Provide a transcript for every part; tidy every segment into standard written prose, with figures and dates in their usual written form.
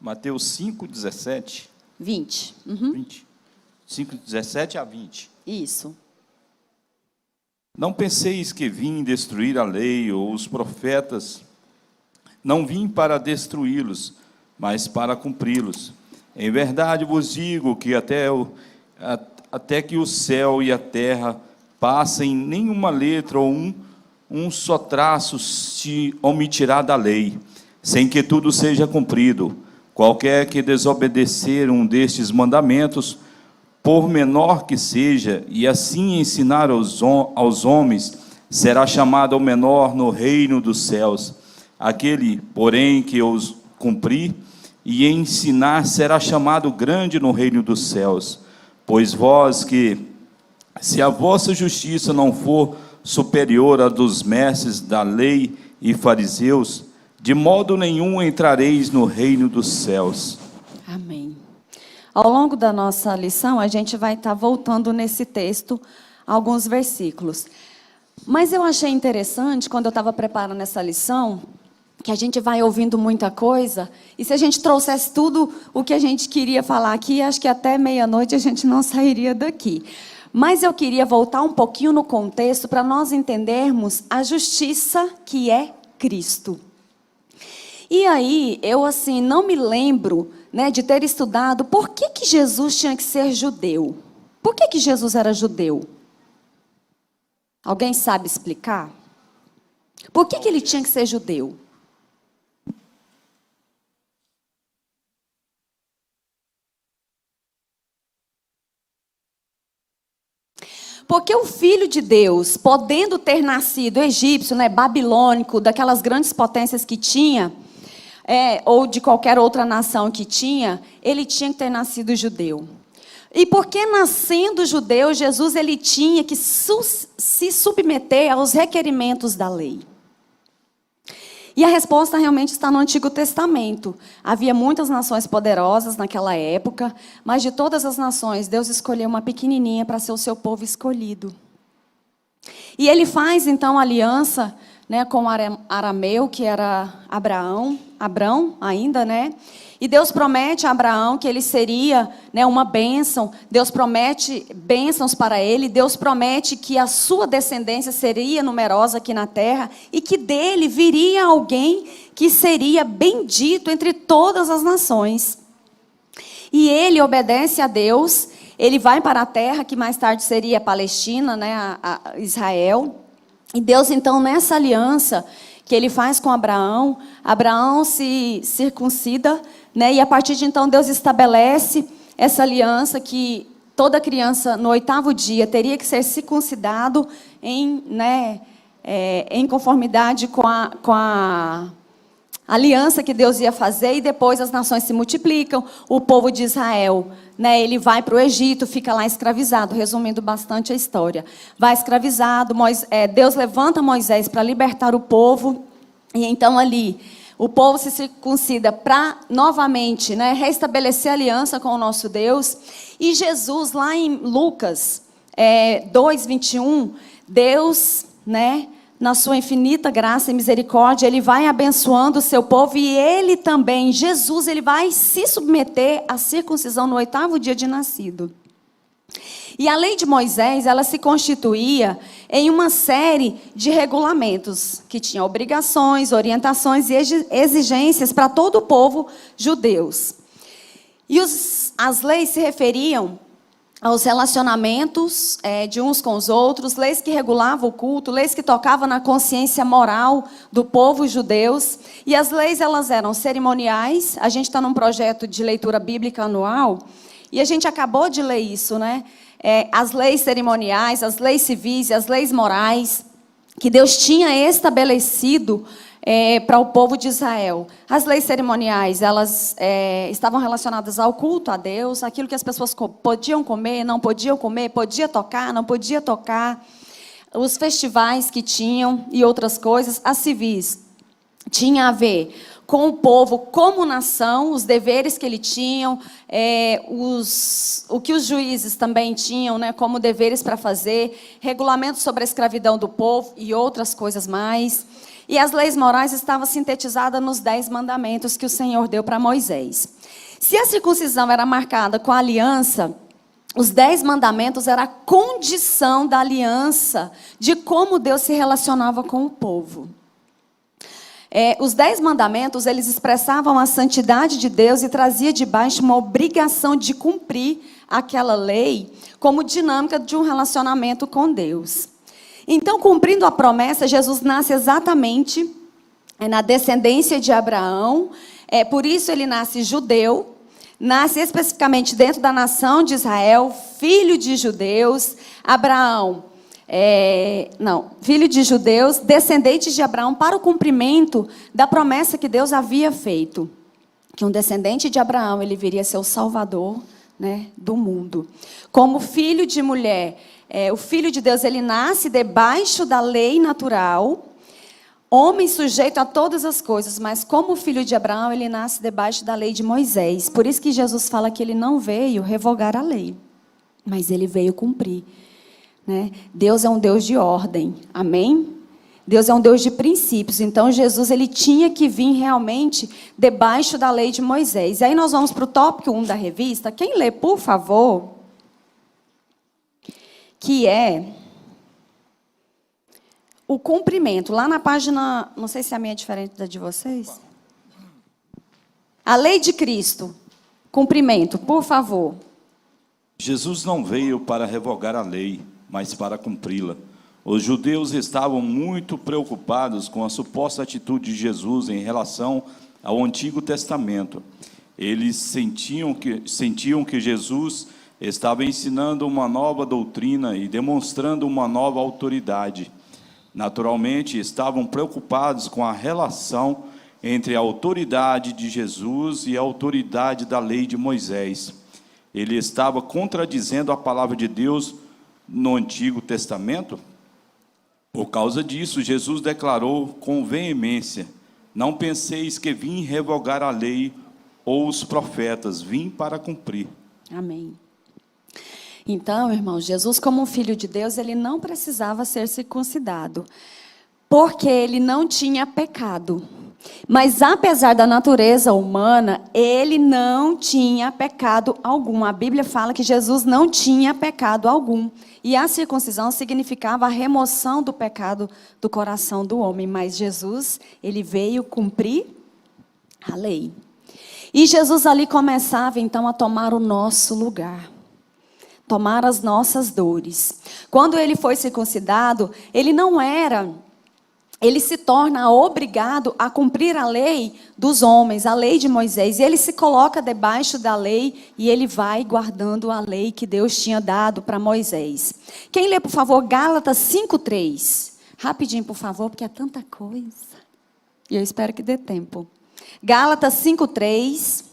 Mateus 5:17. 20. 20. 5:17 a 20. Isso. Não penseis que vim destruir a lei ou os profetas. Não vim para destruí-los, mas para cumpri-los. Em verdade vos digo que até que o céu e a terra passem, nenhuma letra ou um só traço se omitirá da lei, sem que tudo seja cumprido. Qualquer que desobedecer um destes mandamentos, por menor que seja, e assim ensinar aos homens, será chamado o menor no reino dos céus. Aquele, porém, que os cumprir e ensinar, será chamado grande no reino dos céus. Pois vós que, se a vossa justiça não for superior à dos mestres da lei e fariseus, de modo nenhum entrareis no reino dos céus. Amém. Ao longo da nossa lição, a gente vai estar voltando nesse texto alguns versículos. Mas eu achei interessante, quando eu estava preparando essa lição, que a gente vai ouvindo muita coisa, e se a gente trouxesse tudo o que a gente queria falar aqui, acho que até meia-noite a gente não sairia daqui. Mas eu queria voltar um pouquinho no contexto para nós entendermos a justiça que é Cristo. E aí, eu assim, não me lembro, né, de ter estudado por que Jesus tinha que ser judeu. Por que Jesus era judeu? Alguém sabe explicar? Por que ele tinha que ser judeu? Porque o Filho de Deus, podendo ter nascido egípcio, né, babilônico, daquelas grandes potências que tinha, ou de qualquer outra nação que tinha, ele tinha que ter nascido judeu. E porque nascendo judeu, Jesus ele tinha que se submeter aos requerimentos da lei. E a resposta realmente está no Antigo Testamento. Havia muitas nações poderosas naquela época, mas de todas as nações, Deus escolheu uma pequenininha para ser o seu povo escolhido. E ele faz, então, aliança, né, com o arameu, que era Abrão ainda, né? E Deus promete a Abraão que ele seria, né, uma bênção. Deus promete bênçãos para ele. Deus promete que a sua descendência seria numerosa aqui na terra e que dele viria alguém que seria bendito entre todas as nações. E ele obedece a Deus. Ele vai para a terra que mais tarde seria a Palestina, né, a Israel. E Deus, então, nessa aliança que ele faz com Abraão, Abraão se circuncida, né, e a partir de então Deus estabelece essa aliança que toda criança no 8º dia teria que ser circuncidado em conformidade com a aliança que Deus ia fazer, e depois as nações se multiplicam, o povo de Israel, né, ele vai para o Egito, fica lá escravizado, resumindo bastante a história. Vai escravizado, Deus levanta Moisés para libertar o povo, e então ali o povo se circuncida para novamente, né, restabelecer a aliança com o nosso Deus. E Jesus, lá em Lucas 2:21, Deus, né, na sua infinita graça e misericórdia, ele vai abençoando o seu povo, e ele também, Jesus, ele vai se submeter à circuncisão no 8º dia de nascido. E a lei de Moisés, ela se constituía em uma série de regulamentos, que tinha obrigações, orientações e exigências para todo o povo judeus. E as leis se referiam aos relacionamentos de uns com os outros, leis que regulavam o culto, leis que tocavam na consciência moral do povo judeus. E as leis, elas eram cerimoniais. A gente está num projeto de leitura bíblica anual, e a gente acabou de ler isso, né? As leis cerimoniais, as leis civis e as leis morais que Deus tinha estabelecido para o povo de Israel. As leis cerimoniais, elas estavam relacionadas ao culto a Deus, aquilo que as pessoas podiam comer, não podiam comer, podia tocar, não podia tocar, os festivais que tinham e outras coisas. As civis tinha a ver com o povo como nação, os deveres que ele tinham, o que os juízes também tinham, né, como deveres para fazer, regulamentos sobre a escravidão do povo e outras coisas mais. E as leis morais estavam sintetizadas nos 10 mandamentos que o Senhor deu para Moisés. Se a circuncisão era marcada com a aliança, os 10 mandamentos eram a condição da aliança, de como Deus se relacionava com o povo. Os 10 mandamentos, eles expressavam a santidade de Deus e trazia debaixo uma obrigação de cumprir aquela lei como dinâmica de um relacionamento com Deus. Então, cumprindo a promessa, Jesus nasce exatamente na descendência de Abraão, por isso ele nasce judeu, nasce especificamente dentro da nação de Israel, filho de judeus, filho de judeus, descendentes de Abraão, para o cumprimento da promessa que Deus havia feito, que um descendente de Abraão, ele viria a ser o salvador, né, do mundo. Como filho de mulher, o filho de Deus, ele nasce debaixo da lei natural, homem sujeito a todas as coisas, mas como filho de Abraão, ele nasce debaixo da lei de Moisés. Por isso que Jesus fala que ele não veio revogar a lei, mas ele veio cumprir. Né? Deus é um Deus de ordem, amém? Deus é um Deus de princípios, então Jesus ele tinha que vir realmente debaixo da lei de Moisés. E aí nós vamos para o tópico 1 da revista, quem lê, por favor, que é o cumprimento, lá na página, não sei se a minha é diferente da de vocês. A lei de Cristo, cumprimento, por favor. Jesus não veio para revogar a lei, mas para cumpri-la. Os judeus estavam muito preocupados com a suposta atitude de Jesus em relação ao Antigo Testamento. Eles sentiam que Jesus estava ensinando uma nova doutrina e demonstrando uma nova autoridade. Naturalmente, estavam preocupados com a relação entre a autoridade de Jesus e a autoridade da lei de Moisés. Ele estava contradizendo a palavra de Deus no Antigo Testamento. Por causa disso, Jesus declarou com veemência: não penseis que vim revogar a lei ou os profetas, vim para cumprir. Amém. Então, irmãos, Jesus, como um filho de Deus, ele não precisava ser circuncidado, porque ele não tinha pecado. Mas, apesar da natureza humana, ele não tinha pecado algum. A Bíblia fala que Jesus não tinha pecado algum. E a circuncisão significava a remoção do pecado do coração do homem. Mas Jesus, ele veio cumprir a lei. E Jesus ali começava, então, a tomar o nosso lugar. Tomar as nossas dores. Quando ele foi circuncidado, ele se torna obrigado a cumprir a lei dos homens, a lei de Moisés. E ele se coloca debaixo da lei e ele vai guardando a lei que Deus tinha dado para Moisés. Quem lê, por favor, Gálatas 5:3. Rapidinho, por favor, porque é tanta coisa. E eu espero que dê tempo. Gálatas 5:3.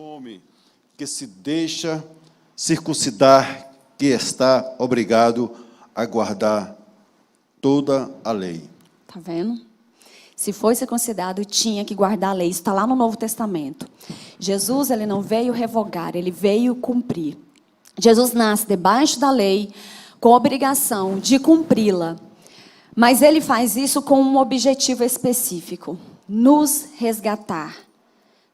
Homem que se deixa circuncidar, que está obrigado a guardar toda a lei. Tá vendo? Se foi circuncidado, tinha que guardar a lei. Isso está lá no Novo Testamento. Jesus, ele não veio revogar, ele veio cumprir. Jesus nasce debaixo da lei, com a obrigação de cumpri-la. Mas ele faz isso com um objetivo específico: nos resgatar,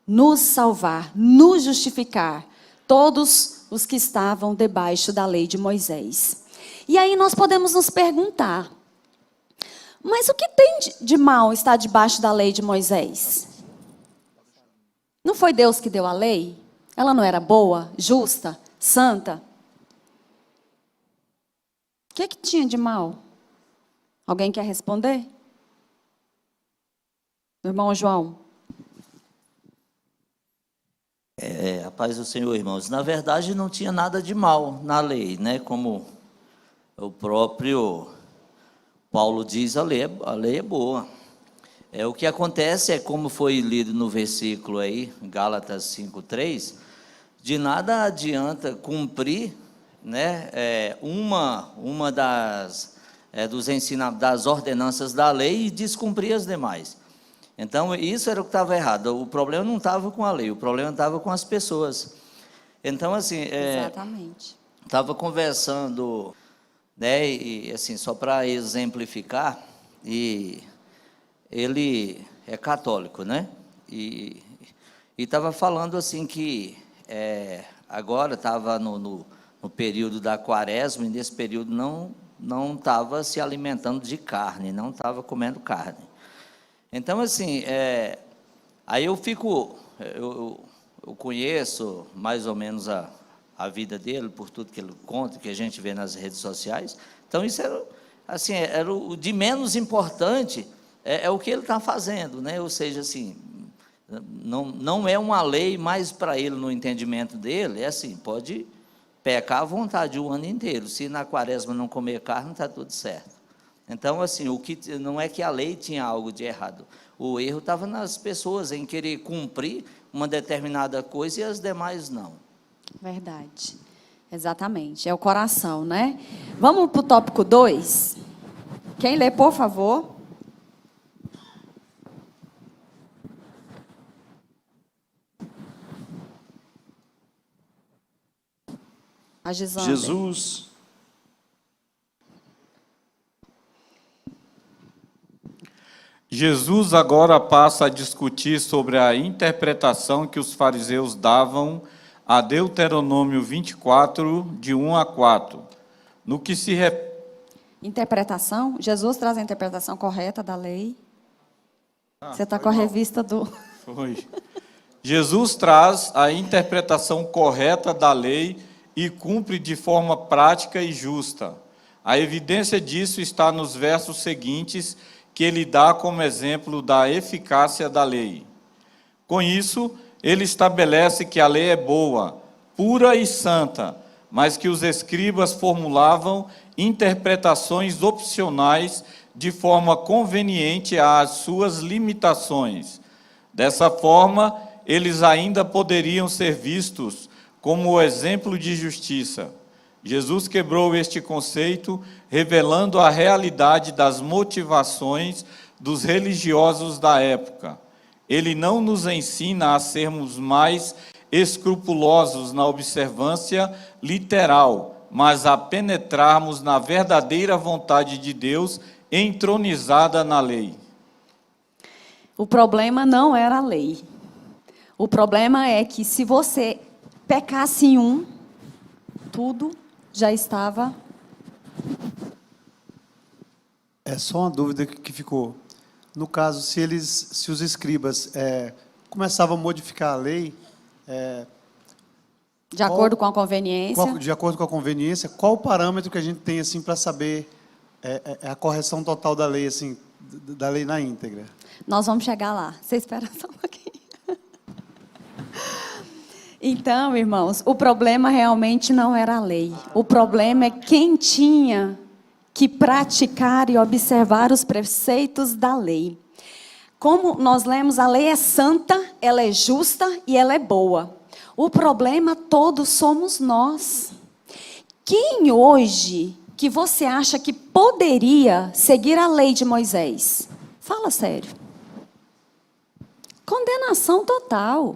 nos salvar, nos justificar, todos os que estavam debaixo da lei de Moisés. E aí nós podemos nos perguntar: mas o que tem de mal estar debaixo da lei de Moisés? Não foi Deus que deu a lei? Ela não era boa, justa, santa? O que tinha de mal? Alguém quer responder? Irmão João. A paz do Senhor, irmãos. Na verdade, não tinha nada de mal na lei, né? Como o próprio Paulo diz, a lei é boa. O que acontece é, como foi lido no versículo aí, Gálatas 5:3, de nada adianta cumprir, né, uma das ordenanças da lei e descumprir as demais. Então, isso era o que estava errado. O problema não estava com a lei, o problema estava com as pessoas. Então, assim, Exatamente. estava conversando, né, e assim, só para exemplificar, e ele é católico, né? E estava falando assim que agora estava no período da quaresma, e nesse período não estava se alimentando de carne, não estava comendo carne. Então, assim, aí eu conheço mais ou menos a vida dele, por tudo que ele conta, que a gente vê nas redes sociais. Então, isso era, assim, era o de menos importante, é o que ele está fazendo, né? Ou seja, assim, não é uma lei, mas para ele, no entendimento dele, é assim, pode pecar à vontade o ano inteiro. Se na quaresma não comer carne, está tudo certo. Então, assim, não é que a lei tinha algo de errado. O erro estava nas pessoas, em querer cumprir uma determinada coisa e as demais não. Verdade. Exatamente. É o coração, né? Vamos para o tópico 2? Quem lê, por favor? A Gisandra. Jesus agora passa a discutir sobre a interpretação que os fariseus davam a Deuteronômio 24, de 1 a 4. No que se... Interpretação? Jesus traz a interpretação correta da lei. Você está com a revista do... Foi. Jesus traz a interpretação correta da lei e cumpre de forma prática e justa. A evidência disso está nos versos seguintes, que ele dá como exemplo da eficácia da lei. Com isso, ele estabelece que a lei é boa, pura e santa, mas que os escribas formulavam interpretações opcionais de forma conveniente às suas limitações. Dessa forma, eles ainda poderiam ser vistos como o exemplo de justiça. Jesus quebrou este conceito, revelando a realidade das motivações dos religiosos da época. Ele não nos ensina a sermos mais escrupulosos na observância literal, mas a penetrarmos na verdadeira vontade de Deus entronizada na lei. O problema não era a lei. O problema é que se você pecasse em um, tudo já estava... É só uma dúvida que ficou. No caso, se os escribas começavam a modificar a lei... de acordo com a conveniência. De acordo com a conveniência, qual o parâmetro que a gente tem assim, para saber a correção total da lei, assim, da lei na íntegra? Nós vamos chegar lá. Você espera só um pouquinho. Então, irmãos, o problema realmente não era a lei. O problema é quem tinha que praticar e observar os preceitos da lei. Como nós lemos, a lei é santa, ela é justa e ela é boa. O problema todo somos nós. Quem hoje que você acha que poderia seguir a lei de Moisés? Fala sério. Condenação total.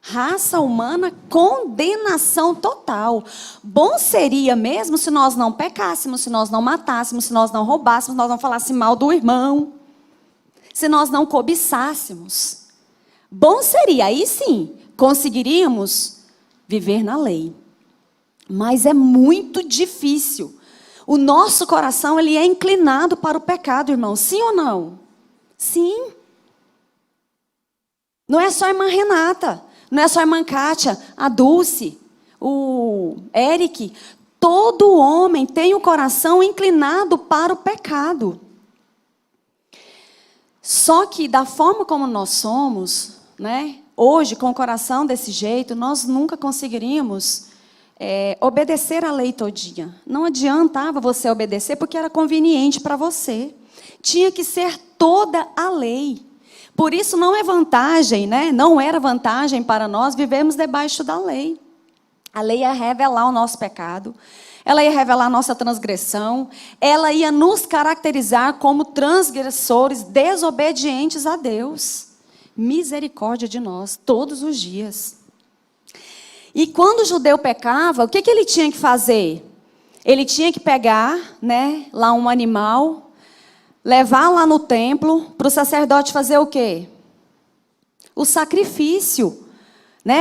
Raça humana, condenação total. Bom seria mesmo se nós não pecássemos, se nós não matássemos, se nós não roubássemos, se nós não falássemos mal do irmão, se nós não cobiçássemos. Bom seria, aí sim, conseguiríamos viver na lei. Mas é muito difícil. O nosso coração, ele é inclinado para o pecado, irmão. Sim ou não? Sim. Não é só a irmã Renata, não é só a irmã Kátia, a Dulce, o Eric. Todo homem tem o coração inclinado para o pecado. Só que da forma como nós somos, né, hoje, com o coração desse jeito, nós nunca conseguiríamos obedecer a lei todinha. Não adiantava você obedecer porque era conveniente para você. Tinha que ser toda a lei. Por isso não é vantagem, né? Não era vantagem para nós vivermos debaixo da lei. A lei ia revelar o nosso pecado, ela ia revelar a nossa transgressão, ela ia nos caracterizar como transgressores, desobedientes a Deus. Misericórdia de nós, todos os dias. E quando o judeu pecava, o que ele tinha que fazer? Ele tinha que pegar, lá um animal, levar lá no templo, para o sacerdote fazer o quê? O sacrifício.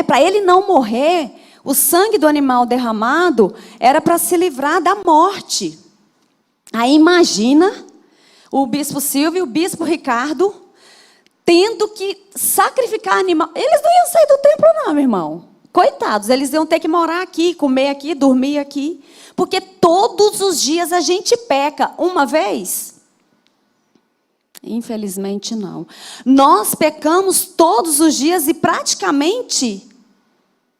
Para ele não morrer, o sangue do animal derramado era para se livrar da morte. Aí imagina o bispo Silvio e o bispo Ricardo tendo que sacrificar animal. Eles não iam sair do templo não, meu irmão. Coitados, eles iam ter que morar aqui, comer aqui, dormir aqui. Porque todos os dias a gente peca. Uma vez? Infelizmente não. Nós pecamos todos os dias e praticamente,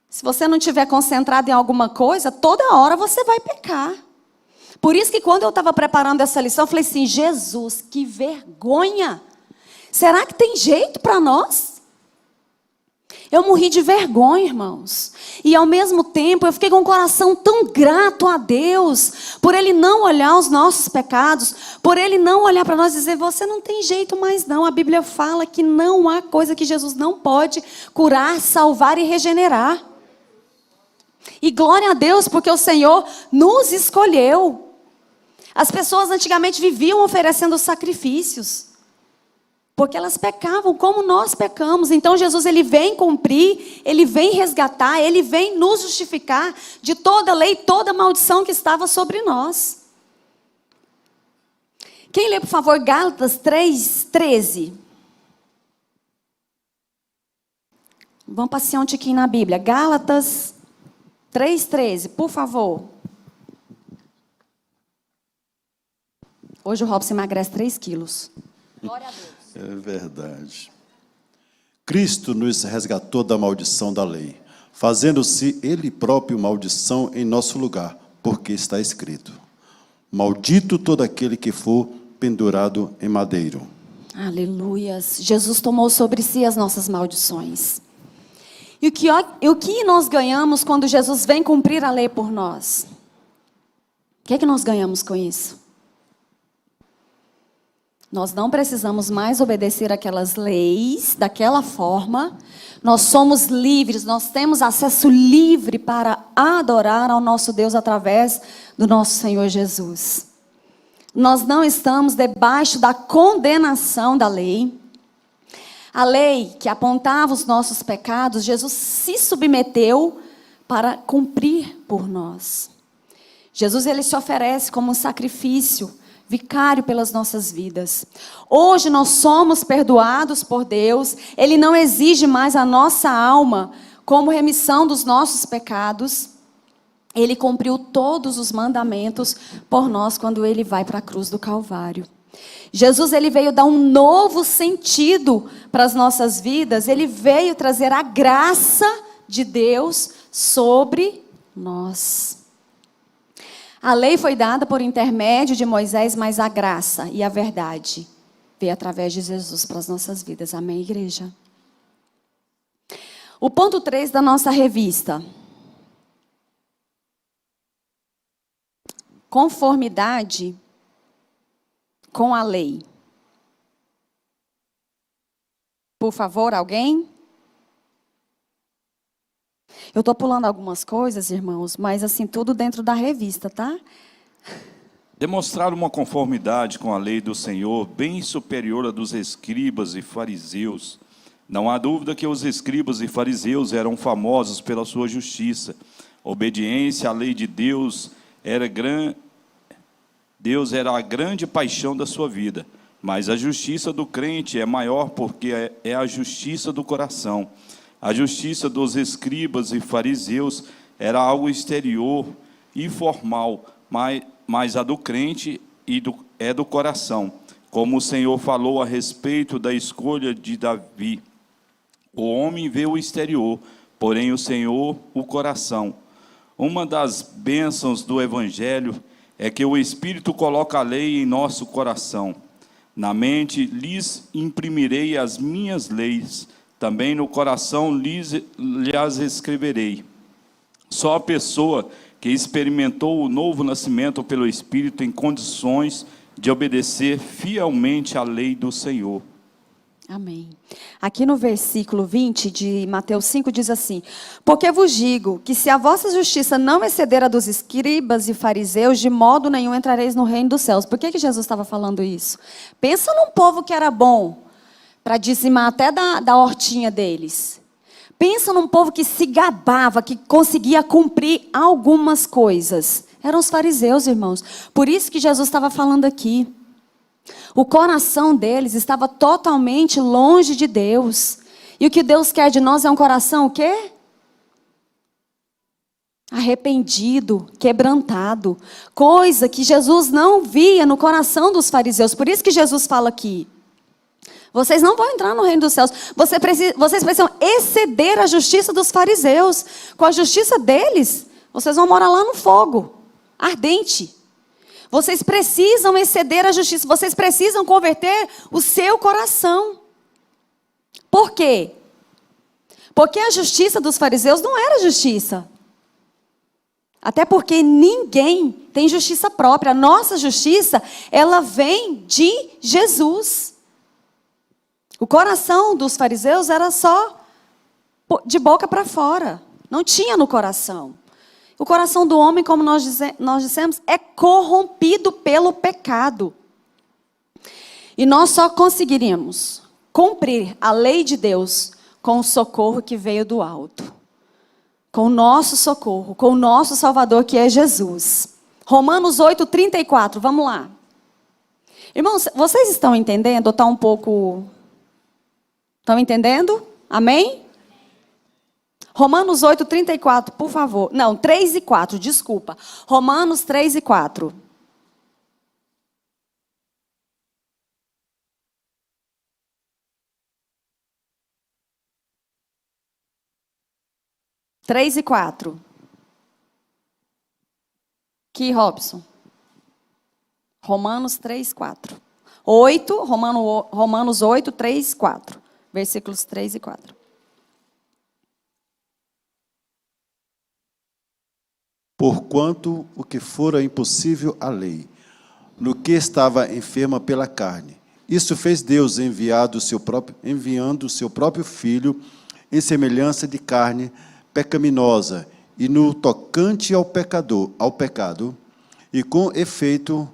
se você não estiver concentrado em alguma coisa, toda hora você vai pecar. Por isso que quando eu estava preparando essa lição, eu falei assim, Jesus, que vergonha. Será que tem jeito para nós? Eu morri de vergonha, irmãos. E ao mesmo tempo eu fiquei com o coração tão grato a Deus, por Ele não olhar os nossos pecados, por Ele não olhar para nós e dizer, você não tem jeito mais não. A Bíblia fala que não há coisa que Jesus não pode curar, salvar e regenerar. E glória a Deus, porque o Senhor nos escolheu. As pessoas antigamente viviam oferecendo sacrifícios, porque elas pecavam como nós pecamos. Então Jesus, Ele vem cumprir, Ele vem resgatar, Ele vem nos justificar de toda a lei, toda a maldição que estava sobre nós. Quem lê, por favor, Gálatas 3:13. Vamos passear um tiquinho na Bíblia. Gálatas 3:13, por favor. Hoje o Robson emagrece 3 quilos. Glória a Deus. É verdade. Cristo nos resgatou da maldição da lei, fazendo-se Ele próprio maldição em nosso lugar, porque está escrito, maldito todo aquele que for pendurado em madeiro. Aleluias. Jesus tomou sobre si as nossas maldições. E o que nós ganhamos quando Jesus vem cumprir a lei por nós? O que é que nós ganhamos com isso? Nós não precisamos mais obedecer aquelas leis daquela forma. Nós somos livres, nós temos acesso livre para adorar ao nosso Deus através do nosso Senhor Jesus. Nós não estamos debaixo da condenação da lei. A lei que apontava os nossos pecados, Jesus se submeteu para cumprir por nós. Jesus, Ele se oferece como um sacrifício vicário pelas nossas vidas. Hoje nós somos perdoados por Deus. Ele não exige mais a nossa alma como remissão dos nossos pecados. Ele cumpriu todos os mandamentos por nós quando Ele vai para a cruz do Calvário. Jesus, Ele veio dar um novo sentido para as nossas vidas. Ele veio trazer a graça de Deus sobre nós. A lei foi dada por intermédio de Moisés, mas a graça e a verdade veio através de Jesus para as nossas vidas. Amém, igreja? O ponto 3 da nossa revista. Conformidade com a lei. Por favor, alguém? Eu estou pulando algumas coisas, irmãos, mas assim, tudo dentro da revista, tá? Demonstrar uma conformidade com a lei do Senhor bem superior à dos escribas e fariseus. Não há dúvida que os escribas e fariseus eram famosos pela sua justiça. A obediência à lei de Deus era a grande paixão da sua vida. Mas a justiça do crente é maior porque é a justiça do coração. A justiça dos escribas e fariseus era algo exterior e formal, mas a do crente é do coração. Como o Senhor falou a respeito da escolha de Davi. O homem vê o exterior, porém o Senhor o coração. Uma das bênçãos do Evangelho é que o Espírito coloca a lei em nosso coração. Na mente lhes imprimirei as minhas leis, também no coração lhes escreverei. Só a pessoa que experimentou o novo nascimento pelo Espírito tem condições de obedecer fielmente à lei do Senhor. Amém. Aqui no versículo 20 de Mateus 5 diz assim: porque vos digo que se a vossa justiça não exceder a dos escribas e fariseus, de modo nenhum entrareis no reino dos céus. Por que Jesus estava falando isso? Pensa num povo que era bom, para dizimar até da hortinha deles. Pensa num povo que se gabava, que conseguia cumprir algumas coisas. Eram os fariseus, irmãos. Por isso que Jesus estava falando aqui. O coração deles estava totalmente longe de Deus. E o que Deus quer de nós é um coração o quê? Arrependido, quebrantado. Coisa que Jesus não via no coração dos fariseus. Por isso que Jesus fala aqui: vocês não vão entrar no reino dos céus. Vocês precisam exceder a justiça dos fariseus. Com a justiça deles, vocês vão morar lá no fogo ardente. Vocês precisam exceder a justiça. Vocês precisam converter o seu coração. Por quê? Porque a justiça dos fariseus não era justiça. Até porque ninguém tem justiça própria. A nossa justiça, ela vem de Jesus. O coração dos fariseus era só de boca para fora. Não tinha no coração. O coração do homem, como nós dissemos, é corrompido pelo pecado. E nós só conseguiríamos cumprir a lei de Deus com o socorro que veio do alto. Com o nosso socorro, com o nosso Salvador, que é Jesus. Romanos 8:34, vamos lá. Irmãos, vocês estão entendendo? Ou está um pouco... Estão entendendo? Amém? Romanos 8:34, por favor. Não, 3 e 4, desculpa. Romanos 3 e 4. Três e 4. Que, Robson? Romanos 3, 4. 8, Romanos 8, 3, 4. Versículos 3 e 4. Porquanto o que fora impossível à lei, no que estava enferma pela carne, isso fez Deus enviando o seu próprio Filho em semelhança de carne pecaminosa, e no tocante ao pecado, e com efeito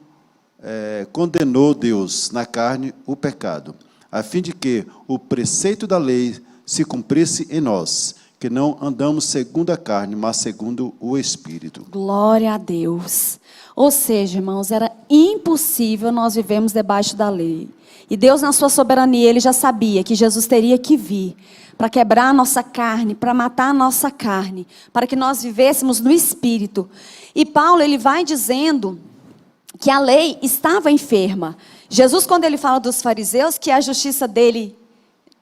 condenou Deus na carne o pecado, a fim de que o preceito da lei se cumprisse em nós, que não andamos segundo a carne, mas segundo o Espírito. Glória a Deus. Ou seja, irmãos, era impossível nós vivemos debaixo da lei. E Deus, na sua soberania, Ele já sabia que Jesus teria que vir para quebrar a nossa carne, para matar a nossa carne, para que nós vivêssemos no Espírito. E Paulo, ele vai dizendo que a lei estava enferma. Jesus, quando ele fala dos fariseus, que a justiça dele,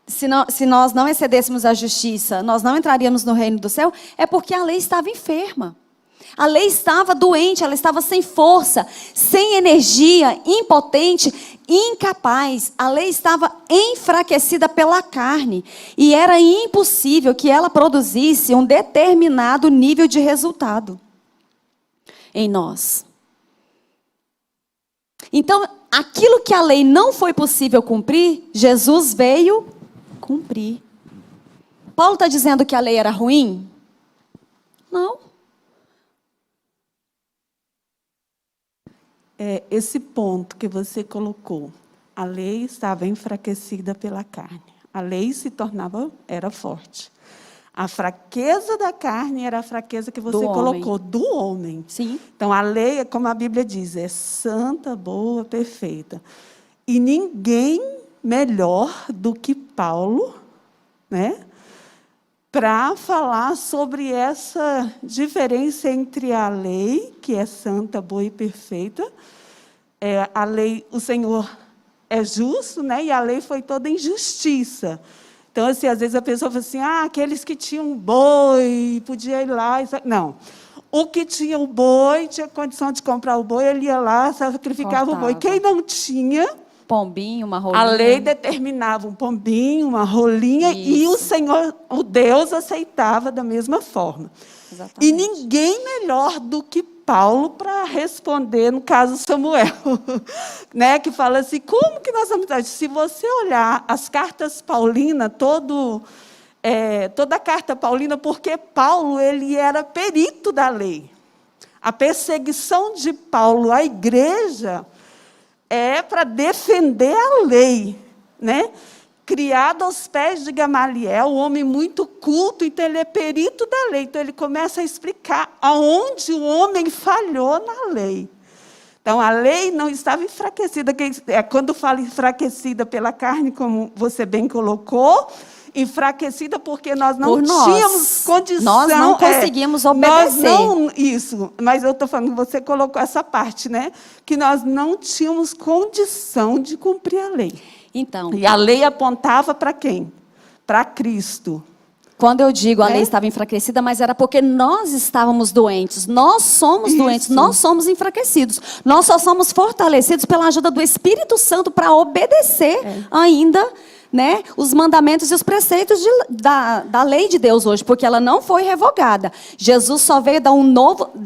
se nós não excedêssemos a justiça, nós não entraríamos no reino do céu, é porque a lei estava enferma. A lei estava doente, ela estava sem força, sem energia, impotente, incapaz. A lei estava enfraquecida pela carne. E era impossível que ela produzisse um determinado nível de resultado em nós. Então, aquilo que a lei não foi possível cumprir, Jesus veio cumprir. Paulo está dizendo que a lei era ruim? Não. Esse ponto que você colocou, a lei estava enfraquecida pela carne. A lei era forte. A fraqueza da carne era a fraqueza que você colocou, do homem. Sim. Então, a lei, como a Bíblia diz, é santa, boa, perfeita. E ninguém melhor do que Paulo, né, para falar sobre essa diferença entre a lei, que é santa, boa e perfeita. A lei, o Senhor é justo, né, e a lei foi toda em justiça. Então, assim, às vezes a pessoa fala assim, aqueles que tinham boi, podia ir lá. Não. O que tinha o boi, tinha condição de comprar o boi, ele ia lá, sacrificava o boi. Quem não tinha, pombinho, uma rolinha. A lei determinava um pombinho, uma rolinha, e o Senhor, o Deus, aceitava da mesma forma. Exatamente. E ninguém melhor do que Paulo para responder, no caso Samuel, né, que fala assim, como que nós vamos... Se você olhar as cartas paulinas, toda a carta paulina, porque Paulo ele era perito da lei. A perseguição de Paulo à igreja é para defender a lei, né? Criado aos pés de Gamaliel, um homem muito culto, então ele é perito da lei. Então ele começa a explicar aonde o homem falhou na lei. Então a lei não estava enfraquecida. Quando fala enfraquecida pela carne, como você bem colocou, enfraquecida porque nós não tínhamos condição. Nós não conseguimos obedecer. Isso, mas eu estou falando, você colocou essa parte, né? Que nós não tínhamos condição de cumprir a lei. Então, E a lei apontava para quem? Para Cristo. quando eu digo a lei estava enfraquecida, mas era porque nós estávamos doentes. Nós somos doentes, nós somos enfraquecidos. Nós só somos fortalecidos pela ajuda do Espírito Santo para obedecer ainda, né, os mandamentos e os preceitos da lei de Deus hoje, porque ela não foi revogada. Jesus só veio dar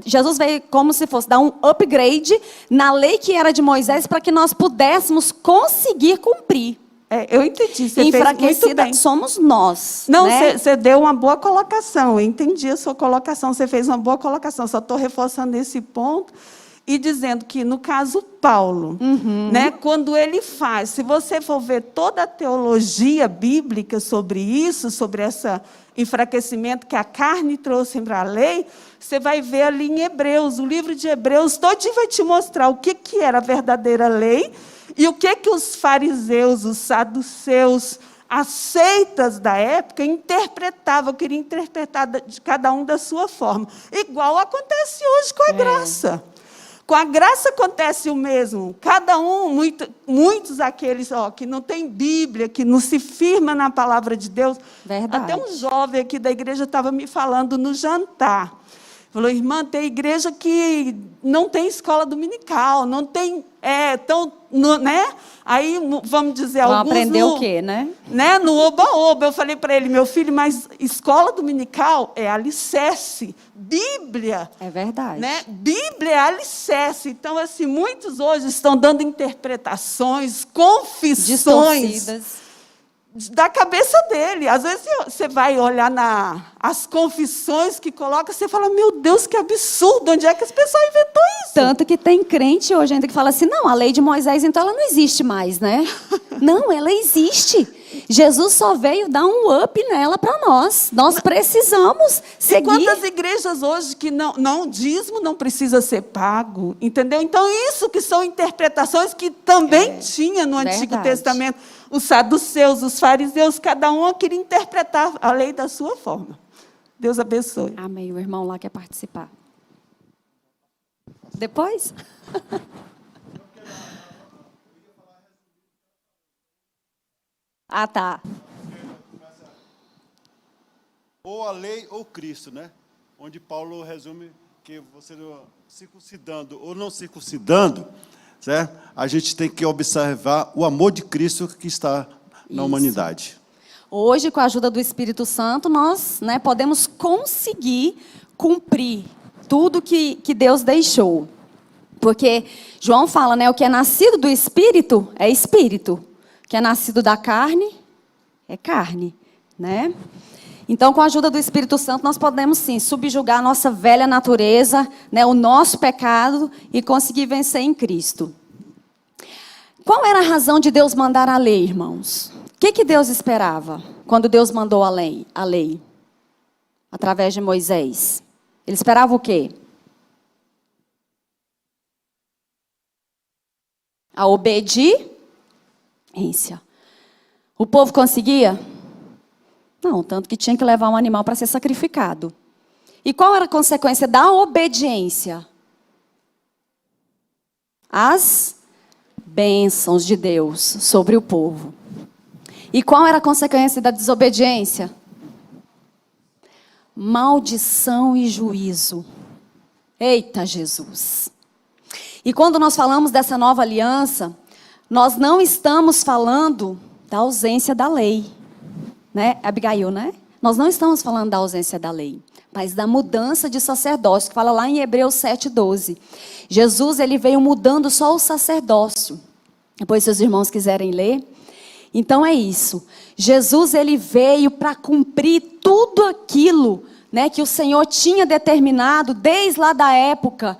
Jesus veio como se fosse dar um upgrade na lei que era de Moisés para que nós pudéssemos conseguir cumprir. Eu entendi, você fez muito bem. Somos nós. Não, né? você deu uma boa colocação, eu entendi a sua colocação, você fez uma boa colocação, só estou reforçando esse ponto e dizendo que, no caso, Paulo, né, quando ele faz, se você for ver toda a teologia bíblica sobre isso, sobre esse enfraquecimento que a carne trouxe para a lei, você vai ver ali em Hebreus, o livro de Hebreus, todinho vai te mostrar o que era a verdadeira lei e o que os fariseus, os saduceus, as seitas da época interpretavam, queriam interpretar de cada um da sua forma. Igual acontece hoje com a graça. Com a graça acontece o mesmo. Cada um, muitos aqueles que não têm Bíblia, que não se firma na palavra de Deus. Verdade. Até um jovem aqui da igreja estava me falando no jantar. Falou, irmã, tem igreja que não tem escola dominical, não tem... né? Aí, vamos dizer, vão alguns... aprender o quê, né? No oba-oba. Eu falei para ele, meu filho, mas escola dominical é alicerce. Bíblia... É verdade. Né? Bíblia é alicerce. Então, assim, muitos hoje estão dando interpretações, confissões... Distorcidas. Da cabeça dele. Às vezes você vai olhar as confissões que coloca, você fala, meu Deus, que absurdo, onde é que esse pessoal inventou isso? Tanto que tem crente hoje ainda que fala assim, não, a lei de Moisés, então ela não existe mais, né? Não, ela existe. Jesus só veio dar um up nela para nós. Nós precisamos seguir. E quantas igrejas hoje que não dízimo não precisa ser pago, entendeu? Então, isso que são interpretações que também tinha no Antigo Testamento. Os saduceus, os fariseus, cada um queria interpretar a lei da sua forma. Deus abençoe. Amém. O irmão lá quer participar. Depois? Ah, tá. Ou a lei ou Cristo, né? Onde Paulo resume que você circuncidando ou não circuncidando, certo? A gente tem que observar o amor de Cristo que está na humanidade. Hoje, com a ajuda do Espírito Santo, nós, né, podemos conseguir cumprir tudo que Deus deixou. Porque João fala, né, o que é nascido do Espírito é Espírito. O que é nascido da carne é carne, né? Então, com a ajuda do Espírito Santo, nós podemos, sim, subjugar a nossa velha natureza, né, o nosso pecado e conseguir vencer em Cristo. Qual era a razão de Deus mandar a lei, irmãos? O que Deus esperava quando Deus mandou a lei? Através de Moisés. Ele esperava o quê? A obediência. O povo conseguia? Não, tanto que tinha que levar um animal para ser sacrificado. E qual era a consequência da obediência? As bênçãos de Deus sobre o povo. E qual era a consequência da desobediência? Maldição e juízo. Eita, Jesus! E quando nós falamos dessa nova aliança, nós não estamos falando da ausência da lei, né, Abigail, né? Nós não estamos falando da ausência da lei, mas da mudança de sacerdócio, que fala lá em Hebreus 7:12. Jesus, ele veio mudando só o sacerdócio. Depois, se os irmãos quiserem ler. Então, é isso. Jesus, ele veio para cumprir tudo aquilo, né, que o Senhor tinha determinado desde lá da época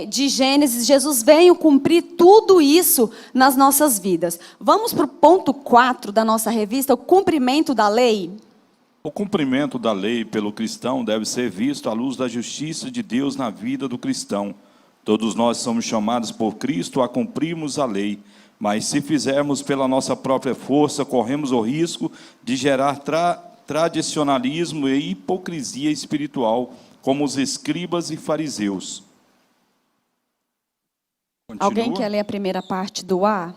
de Gênesis. Jesus veio cumprir tudo isso nas nossas vidas. Vamos para o ponto 4 da nossa revista, o cumprimento da lei. O cumprimento da lei pelo cristão deve ser visto à luz da justiça de Deus na vida do cristão. Todos nós somos chamados por Cristo a cumprirmos a lei, mas se fizermos pela nossa própria força, corremos o risco de gerar tradicionalismo e hipocrisia espiritual, como os escribas e fariseus. Continua. Alguém quer ler a primeira parte do A?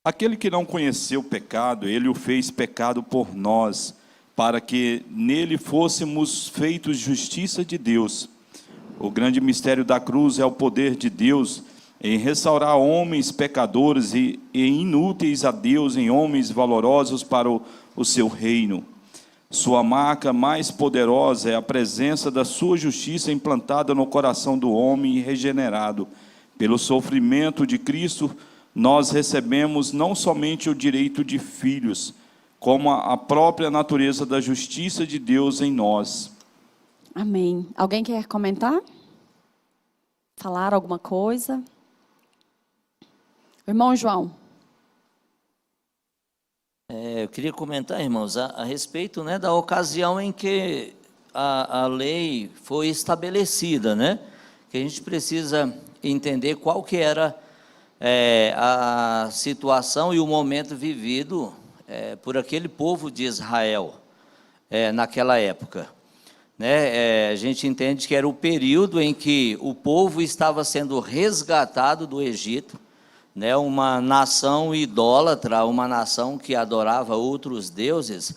Aquele que não conheceu o pecado, ele o fez pecado por nós, para que nele fôssemos feitos justiça de Deus. O grande mistério da cruz é o poder de Deus em restaurar homens pecadores e inúteis a Deus em homens valorosos para o seu reino. Sua marca mais poderosa é a presença da sua justiça implantada no coração do homem regenerado. Pelo sofrimento de Cristo, nós recebemos não somente o direito de filhos, como a própria natureza da justiça de Deus em nós. Amém. Alguém quer comentar? Falar alguma coisa? Irmão João. Eu queria comentar, irmãos, a respeito, né, da ocasião em que a lei foi estabelecida, né? Que a gente precisa entender qual que era a situação e o momento vivido por aquele povo de Israel naquela época. Né? A gente entende que era o período em que o povo estava sendo resgatado do Egito, né, uma nação idólatra, uma nação que adorava outros deuses,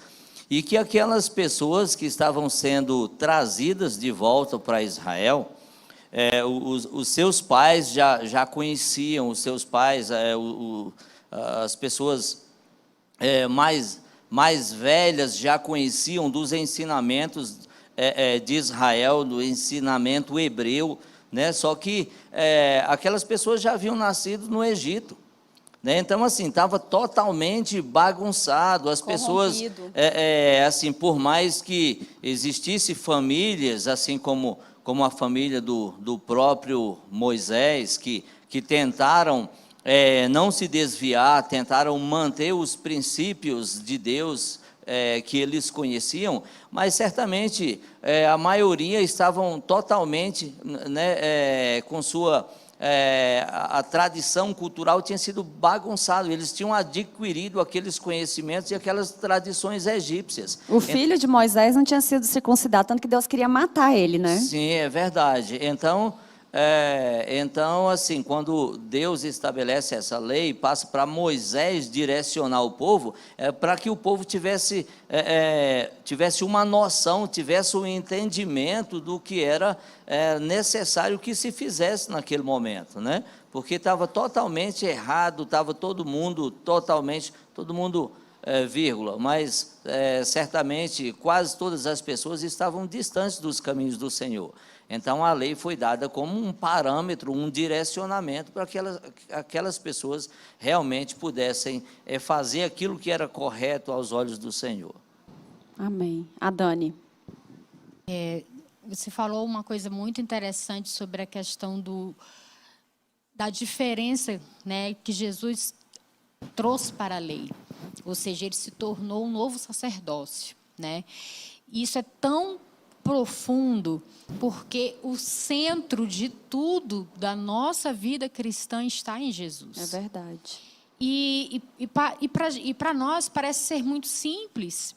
e que aquelas pessoas que estavam sendo trazidas de volta para Israel, os seus pais já conheciam, os seus pais, as pessoas mais velhas já conheciam dos ensinamentos de Israel, do ensinamento hebreu, né? Só que aquelas pessoas já haviam nascido no Egito, né? Então, assim, estava totalmente bagunçado. As pessoas, assim, por mais que existissem famílias, assim como a família do próprio Moisés, que tentaram não se desviar, tentaram manter os princípios de Deus que eles conheciam, mas certamente a maioria estavam totalmente, né, com sua a tradição cultural tinha sido bagunçado, eles tinham adquirido aqueles conhecimentos e aquelas tradições egípcias. O filho de Moisés não tinha sido circuncidado, tanto que Deus queria matar ele, né? Sim, é verdade. Então, assim, quando Deus estabelece essa lei, passa para Moisés direcionar o povo, para que o povo tivesse uma noção, tivesse um entendimento do que era necessário que se fizesse naquele momento, né? Porque estava totalmente errado, estava todo mundo, vírgula, mas certamente quase todas as pessoas estavam distantes dos caminhos do Senhor. Então, a lei foi dada como um parâmetro, um direcionamento para que aquelas pessoas realmente pudessem fazer aquilo que era correto aos olhos do Senhor. Amém. A Dani. Você falou uma coisa muito interessante sobre a questão da diferença, né, que Jesus trouxe para a lei. Ou seja, ele se tornou um novo sacerdócio, né? Isso é tão profundo, porque o centro de tudo da nossa vida cristã está em Jesus. É verdade. E para nós parece ser muito simples,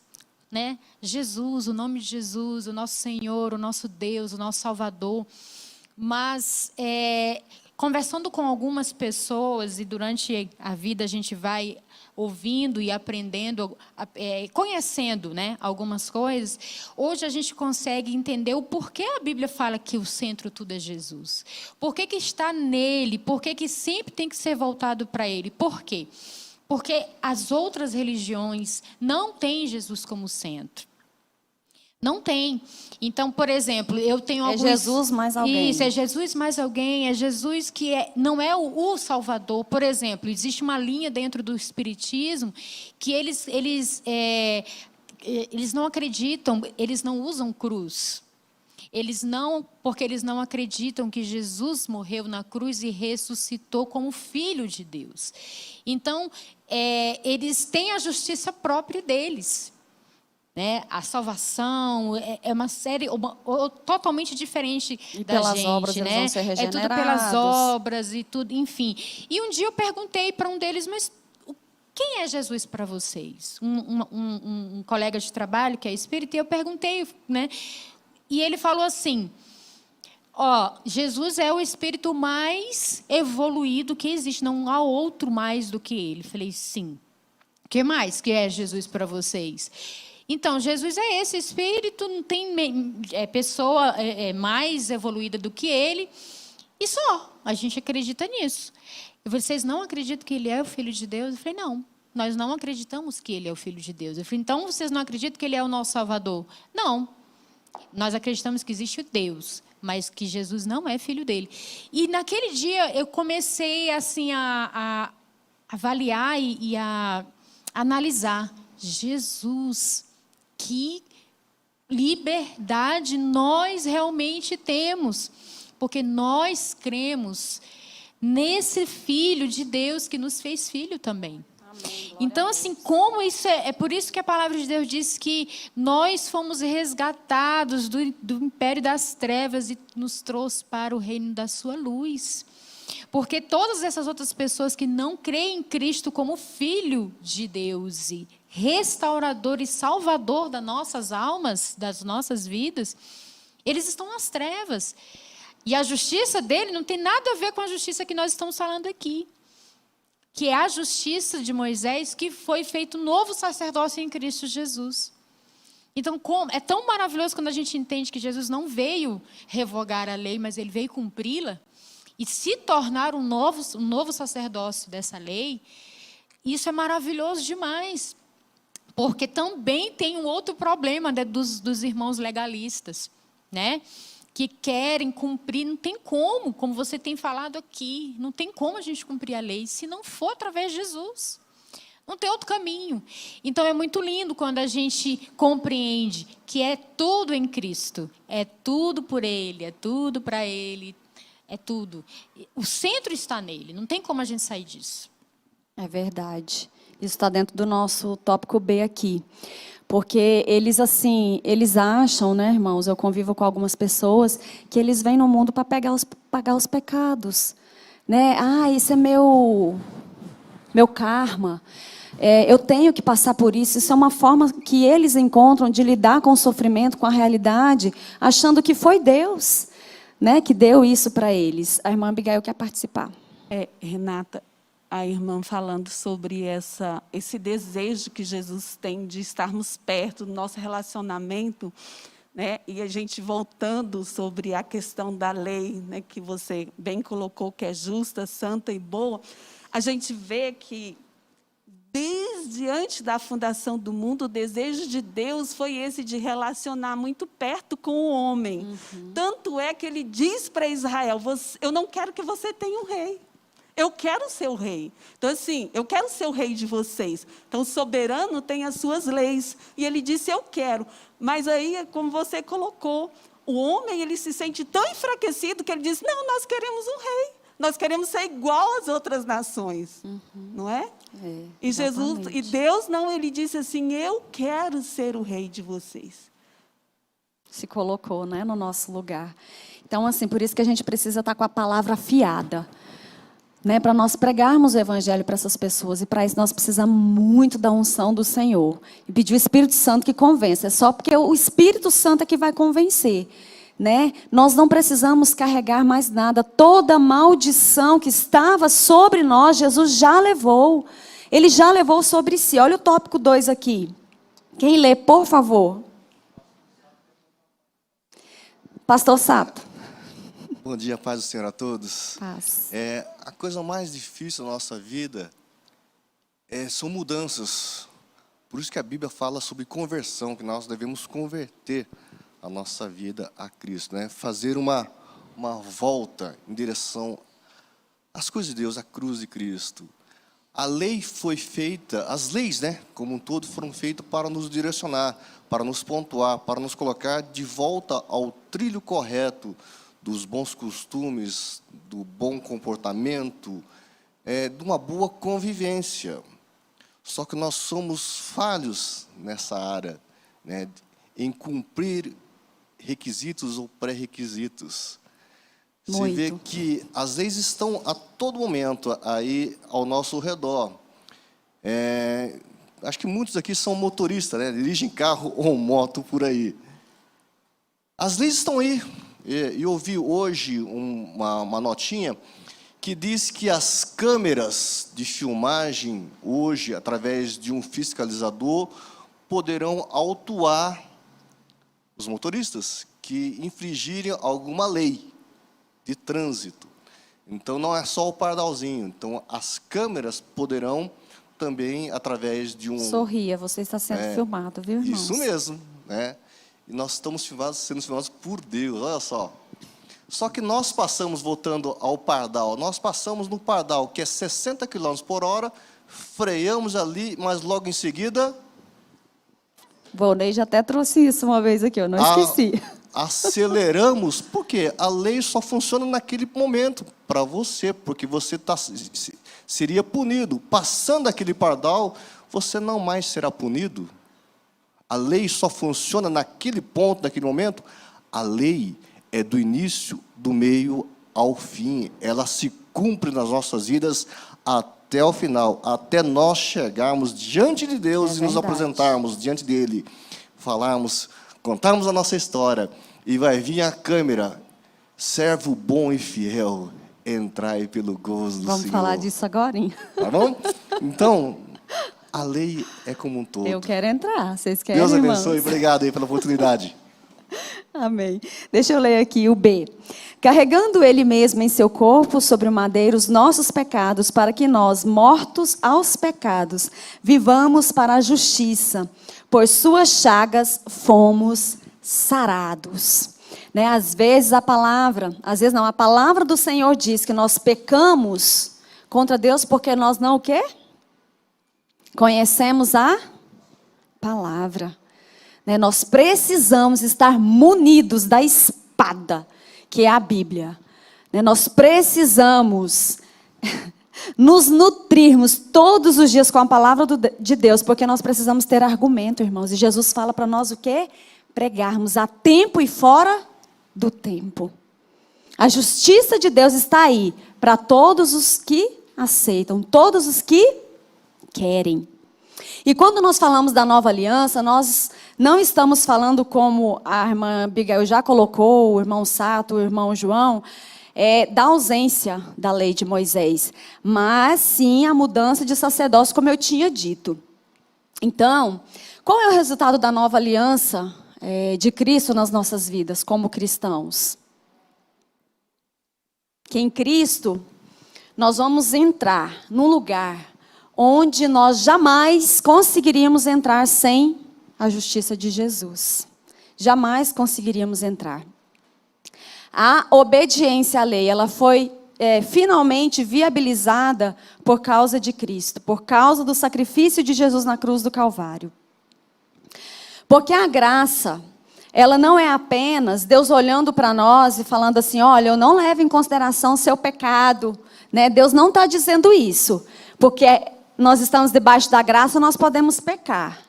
né? Jesus, o nome de Jesus, o nosso Senhor, o nosso Deus, o nosso Salvador. Mas conversando com algumas pessoas, e durante a vida a gente vai ouvindo e aprendendo, conhecendo, né, algumas coisas, hoje a gente consegue entender o porquê a Bíblia fala que o centro tudo é Jesus. Por que está nele? Por que sempre tem que ser voltado para ele? Por quê? Porque as outras religiões não têm Jesus como centro. Não tem. Então, por exemplo, eu tenho alguns... É Jesus mais alguém. Isso, é Jesus mais alguém, é Jesus que não é o Salvador. Por exemplo, existe uma linha dentro do Espiritismo que eles não acreditam, eles não usam cruz. Porque eles não acreditam que Jesus morreu na cruz e ressuscitou como Filho de Deus. Então, eles têm a justiça própria deles. Né? A salvação é uma série totalmente diferente e da pelas gente, obras né? eles vão ser É tudo regenerados. pelas obras e tudo, enfim. E um dia eu perguntei para um deles, mas quem é Jesus para vocês? Um colega de trabalho que é espírita, e eu perguntei, né? E ele falou assim: Jesus é o espírito mais evoluído que existe, não há outro mais do que ele. Falei, sim. O que mais que é Jesus para vocês? Então, Jesus é esse espírito, não tem pessoa mais evoluída do que ele, e só, a gente acredita nisso. E vocês não acreditam que ele é o Filho de Deus? Eu falei, não, nós não acreditamos que ele é o Filho de Deus. Eu falei, então vocês não acreditam que ele é o nosso Salvador? Não, nós acreditamos que existe o Deus, mas que Jesus não é filho dele. E naquele dia eu comecei assim a avaliar e a analisar. Jesus, que liberdade nós realmente temos, porque nós cremos nesse Filho de Deus que nos fez filho também. Amém. Então, assim, como isso é por isso que a palavra de Deus diz que nós fomos resgatados do império das trevas e nos trouxe para o reino da sua luz. Porque todas essas outras pessoas que não creem em Cristo como Filho de Deus e restaurador e salvador das nossas almas, das nossas vidas, eles estão nas trevas. E a justiça dele não tem nada a ver com a justiça que nós estamos falando aqui, que é a justiça de Moisés, que foi feito novo sacerdócio em Cristo Jesus. Então, é tão maravilhoso quando a gente entende que Jesus não veio revogar a lei, mas ele veio cumpri-la e se tornar um novo sacerdócio dessa lei. Isso é maravilhoso demais. Porque também tem um outro problema, né, dos irmãos legalistas, né? Que querem cumprir, não tem como você tem falado aqui, não tem como a gente cumprir a lei se não for através de Jesus. Não tem outro caminho. Então, é muito lindo quando a gente compreende que é tudo em Cristo, é tudo por Ele, é tudo para Ele, é tudo. O centro está nele, não tem como a gente sair disso. É verdade. Isso está dentro do nosso tópico B aqui. Porque eles acham, né, irmãos, eu convivo com algumas pessoas, que eles vêm no mundo para pagar os pecados. Né? Isso é meu karma. Eu tenho que passar por isso. Isso é uma forma que eles encontram de lidar com o sofrimento, com a realidade, achando que foi Deus, né, que deu isso para eles. A irmã Abigail quer participar. Renata, a irmã falando sobre esse desejo que Jesus tem de estarmos perto do nosso relacionamento, né? E a gente voltando sobre a questão da lei, né, que você bem colocou, que é justa, santa e boa, a gente vê que desde antes da fundação do mundo, o desejo de Deus foi esse de relacionar muito perto com o homem. Uhum. Tanto é que ele diz para Israel, eu não quero que você tenha um rei. Eu quero ser o rei. Então, assim, eu quero ser o rei de vocês. Então, o soberano tem as suas leis. E ele disse, eu quero. Mas aí, como você colocou, o homem ele se sente tão enfraquecido que ele diz, não, nós queremos um rei. Nós queremos ser igual às outras nações. Uhum. Não é? E Jesus, e Deus não, ele disse assim, eu quero ser o rei de vocês. Se colocou, né, no nosso lugar. Então, assim, por isso que a gente precisa estar com a palavra afiada. Né, para nós pregarmos o evangelho para essas pessoas. E para isso nós precisamos muito da unção do Senhor. E pedir o Espírito Santo que convença. É só porque o Espírito Santo é que vai convencer. né? Nós não precisamos carregar mais nada. Toda maldição que estava sobre nós, Jesus já levou. Ele já levou sobre si. Olha o tópico 2 aqui. Quem lê, por favor? Pastor Sato. Bom dia, paz do Senhor a todos. Paz. A coisa mais difícil da nossa vida são mudanças. Por isso que a Bíblia fala sobre conversão, que nós devemos converter a nossa vida a Cristo, né? Fazer uma volta em direção às coisas de Deus, à cruz de Cristo. A lei foi feita, as leis, né, como um todo, foram feitas para nos direcionar, para nos pontuar, para nos colocar de volta ao trilho correto dos bons costumes, do bom comportamento, de uma boa convivência. Só que nós somos falhos nessa área, né, em cumprir requisitos ou pré-requisitos. Você vê que as leis estão a todo momento aí ao nosso redor. Acho que muitos aqui são motoristas, né? Dirigem carro ou moto por aí. As leis estão aí. Eu ouvi hoje uma notinha que diz que as câmeras de filmagem, hoje, através de um fiscalizador, poderão autuar os motoristas que infringirem alguma lei de trânsito. Então, não é só o pardalzinho. Então, as câmeras poderão também, através de um... Sorria, você está sendo filmado, viu, irmãos? Isso mesmo, né? E nós estamos sendo filmados por Deus, olha só. Só que nós passamos, voltando ao pardal, nós passamos no pardal, que é 60 km por hora, freamos ali, mas logo em seguida... Volney já até trouxe isso uma vez aqui, eu não esqueci. Aceleramos, porque a lei só funciona naquele momento para você, porque você seria punido. Passando aquele pardal, você não mais será punido. A lei só funciona naquele ponto, naquele momento. A lei é do início, do meio ao fim. Ela se cumpre nas nossas vidas até o final, até nós chegarmos diante de Deus e nos apresentarmos diante dele, falarmos, contarmos a nossa história, e vai vir a câmera, servo bom e fiel, entrai pelo gozo do Senhor. Vamos falar disso agora, hein? Tá bom? Então, a lei é como um todo. Eu quero entrar, vocês querem, Deus irmãos? abençoe, obrigado aí pela oportunidade. Amém. Deixa eu ler aqui o B. Carregando ele mesmo em seu corpo sobre o madeiro os nossos pecados, para que nós, mortos aos pecados, vivamos para a justiça. Por suas chagas fomos sarados. Né? Às vezes a palavra do Senhor diz que nós pecamos contra Deus porque nós não o quê? Conhecemos a palavra. Né? Nós precisamos estar munidos da espada, que é a Bíblia. Né? Nós precisamos nos nutrirmos todos os dias com a palavra de Deus, porque nós precisamos ter argumento, irmãos. E Jesus fala para nós o quê? Pregarmos a tempo e fora do tempo. A justiça de Deus está aí para todos os que aceitam, todos os que querem. E quando nós falamos da nova aliança, nós não estamos falando como a irmã Abigail já colocou, o irmão Sato, o irmão João, da ausência da lei de Moisés, mas sim a mudança de sacerdócio, como eu tinha dito. Então, qual é o resultado da nova aliança de Cristo nas nossas vidas, como cristãos? Que em Cristo, nós vamos entrar num lugar onde nós jamais conseguiríamos entrar sem a justiça de Jesus. Jamais conseguiríamos entrar. A obediência à lei, ela foi finalmente viabilizada por causa de Cristo, por causa do sacrifício de Jesus na cruz do Calvário. Porque a graça, ela não é apenas Deus olhando para nós e falando assim, olha, eu não levo em consideração o seu pecado. Né? Deus não está dizendo isso, porque nós estamos debaixo da graça, nós podemos pecar.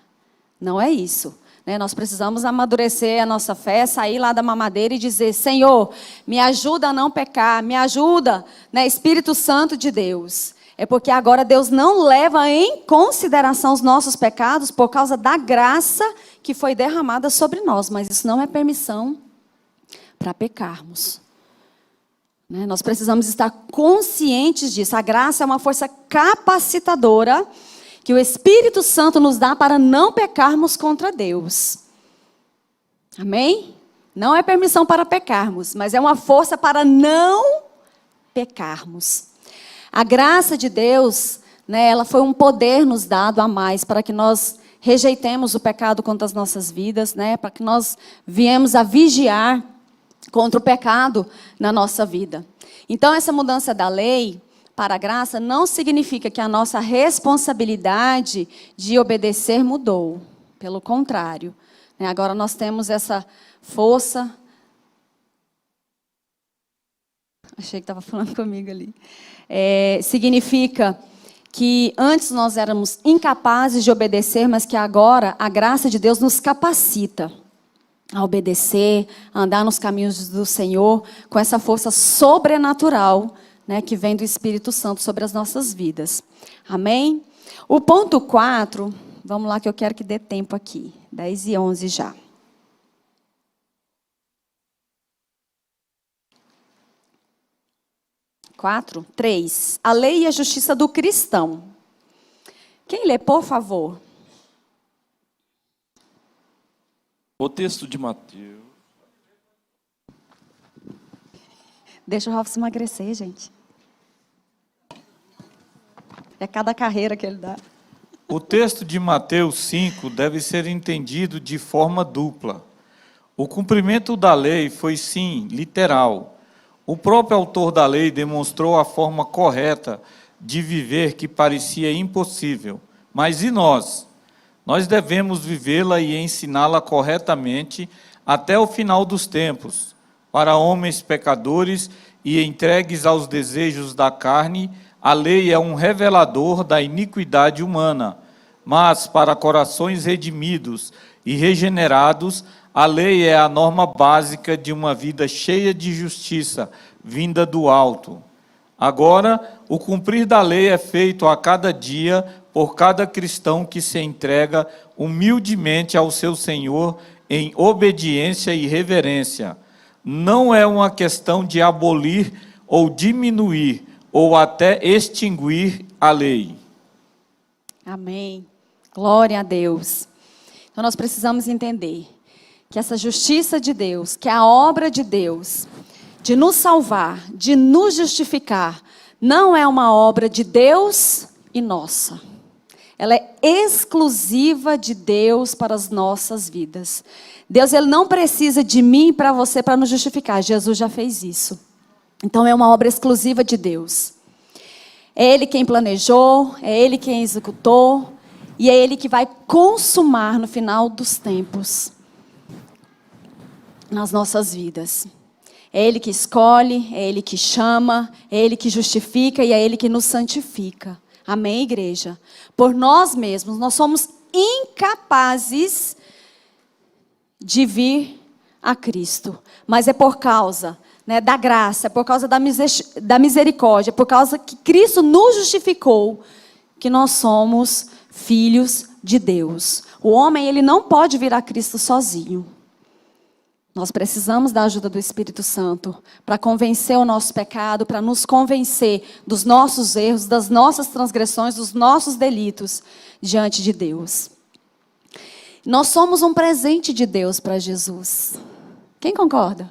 Não é isso. Né? Nós precisamos amadurecer a nossa fé, sair lá da mamadeira e dizer, Senhor, me ajuda a não pecar, me ajuda, né, Espírito Santo de Deus. É porque agora Deus não leva em consideração os nossos pecados por causa da graça que foi derramada sobre nós. Mas isso não é permissão para pecarmos. Né? Nós precisamos estar conscientes disso. A graça é uma força capacitadora que o Espírito Santo nos dá para não pecarmos contra Deus. Amém? Não é permissão para pecarmos, mas é uma força para não pecarmos. A graça de Deus, né, ela foi um poder nos dado a mais para que nós rejeitemos o pecado contra as nossas vidas, né, para que nós viemos a vigiar contra o pecado na nossa vida. Então, essa mudança da lei para a graça não significa que a nossa responsabilidade de obedecer mudou. Pelo contrário, né, agora nós temos essa força. Achei que estava falando comigo ali. Significa que antes nós éramos incapazes de obedecer, mas que agora a graça de Deus nos capacita a obedecer, a andar nos caminhos do Senhor, com essa força sobrenatural, né, que vem do Espírito Santo sobre as nossas vidas. Amém? O ponto 4, vamos lá que eu quero que dê tempo aqui, 10:11 já. 3. A lei e a justiça do cristão. Quem lê, por favor? O texto de Mateus. Deixa o Ralf emagrecer, gente. É cada carreira que ele dá. O texto de Mateus 5 deve ser entendido de forma dupla. O cumprimento da lei foi, sim, literal. O próprio autor da lei demonstrou a forma correta de viver que parecia impossível. Mas e nós? Nós devemos vivê-la e ensiná-la corretamente até o final dos tempos. Para homens pecadores e entregues aos desejos da carne, a lei é um revelador da iniquidade humana. Mas para corações redimidos e regenerados, a lei é a norma básica de uma vida cheia de justiça, vinda do alto. Agora, o cumprir da lei é feito a cada dia por cada cristão que se entrega humildemente ao seu Senhor em obediência e reverência. Não é uma questão de abolir ou diminuir ou até extinguir a lei. Amém. Glória a Deus. Então nós precisamos entender que essa justiça de Deus, que a obra de Deus, de nos salvar, de nos justificar, não é uma obra de Deus e nossa. Ela é exclusiva de Deus para as nossas vidas. Deus, ele não precisa de mim para você para nos justificar. Jesus já fez isso. Então é uma obra exclusiva de Deus. É Ele quem planejou, é Ele quem executou, e é Ele que vai consumar no final dos tempos nas nossas vidas. É Ele que escolhe, é Ele que chama, é Ele que justifica e é Ele que nos santifica. Amém, igreja? Por nós mesmos, nós somos incapazes de vir a Cristo. Mas é por causa, né, da graça, é por causa da misericórdia, é por causa que Cristo nos justificou, que nós somos filhos de Deus. O homem, ele não pode vir a Cristo sozinho. Nós precisamos da ajuda do Espírito Santo para convencer o nosso pecado, para nos convencer dos nossos erros, das nossas transgressões, dos nossos delitos diante de Deus. Nós somos um presente de Deus para Jesus. Quem concorda?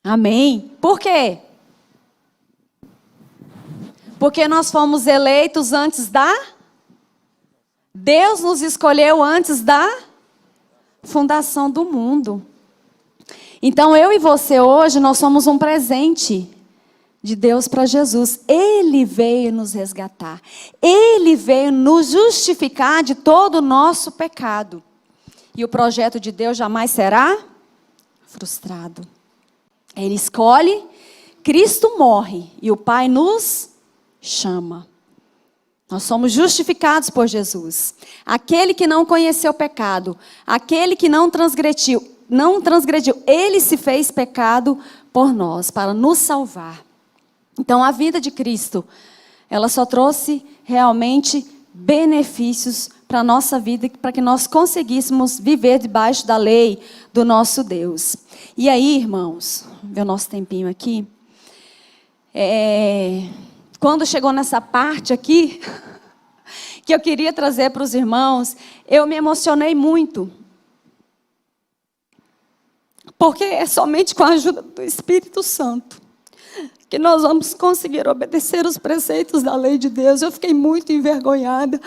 Amém. Por quê? Porque nós fomos eleitos antes da... Deus nos escolheu antes da fundação do mundo. Então, eu e você hoje, nós somos um presente de Deus para Jesus. Ele veio nos resgatar. Ele veio nos justificar de todo o nosso pecado. E o projeto de Deus jamais será frustrado. Ele escolhe, Cristo morre e o Pai nos chama. Nós somos justificados por Jesus. Aquele que não conheceu o pecado, aquele que não transgrediu, ele se fez pecado por nós, para nos salvar. Então, a vida de Cristo, ela só trouxe realmente benefícios para a nossa vida, para que nós conseguíssemos viver debaixo da lei, do nosso Deus. E aí, irmãos, ver o nosso tempinho aqui. Quando chegou nessa parte aqui, que eu queria trazer para os irmãos, eu me emocionei muito. Porque é somente com a ajuda do Espírito Santo que nós vamos conseguir obedecer os preceitos da lei de Deus. Eu fiquei muito envergonhada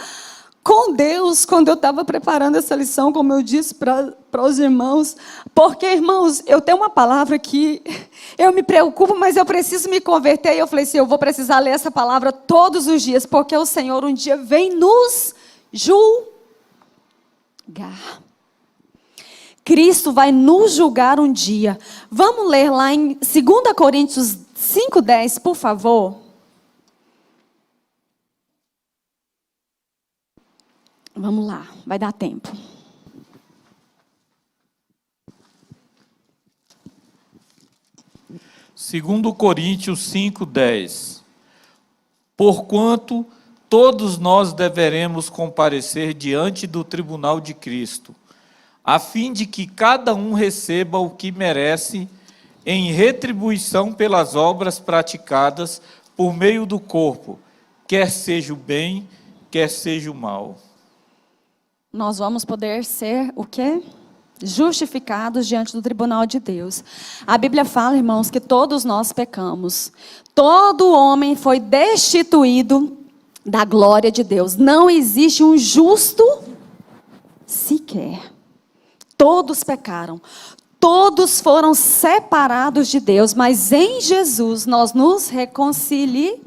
com Deus quando eu estava preparando essa lição, como eu disse para os irmãos. Porque, irmãos, eu tenho uma palavra que eu me preocupo, mas eu preciso me converter. E eu falei assim, eu vou precisar ler essa palavra todos os dias, porque o Senhor um dia vem nos julgar. Cristo vai nos julgar um dia. Vamos ler lá em 2 Coríntios 5:10, por favor. Vamos lá, vai dar tempo. Segundo Coríntios 5:10. Porquanto todos nós deveremos comparecer diante do tribunal de Cristo, a fim de que cada um receba o que merece em retribuição pelas obras praticadas por meio do corpo, quer seja o bem, quer seja o mal. Nós vamos poder ser o quê? Justificados diante do tribunal de Deus. A Bíblia fala, irmãos, que todos nós pecamos. Todo homem foi destituído da glória de Deus. Não existe um justo sequer. Todos pecaram. Todos foram separados de Deus, mas em Jesus nós nos reconciliamos.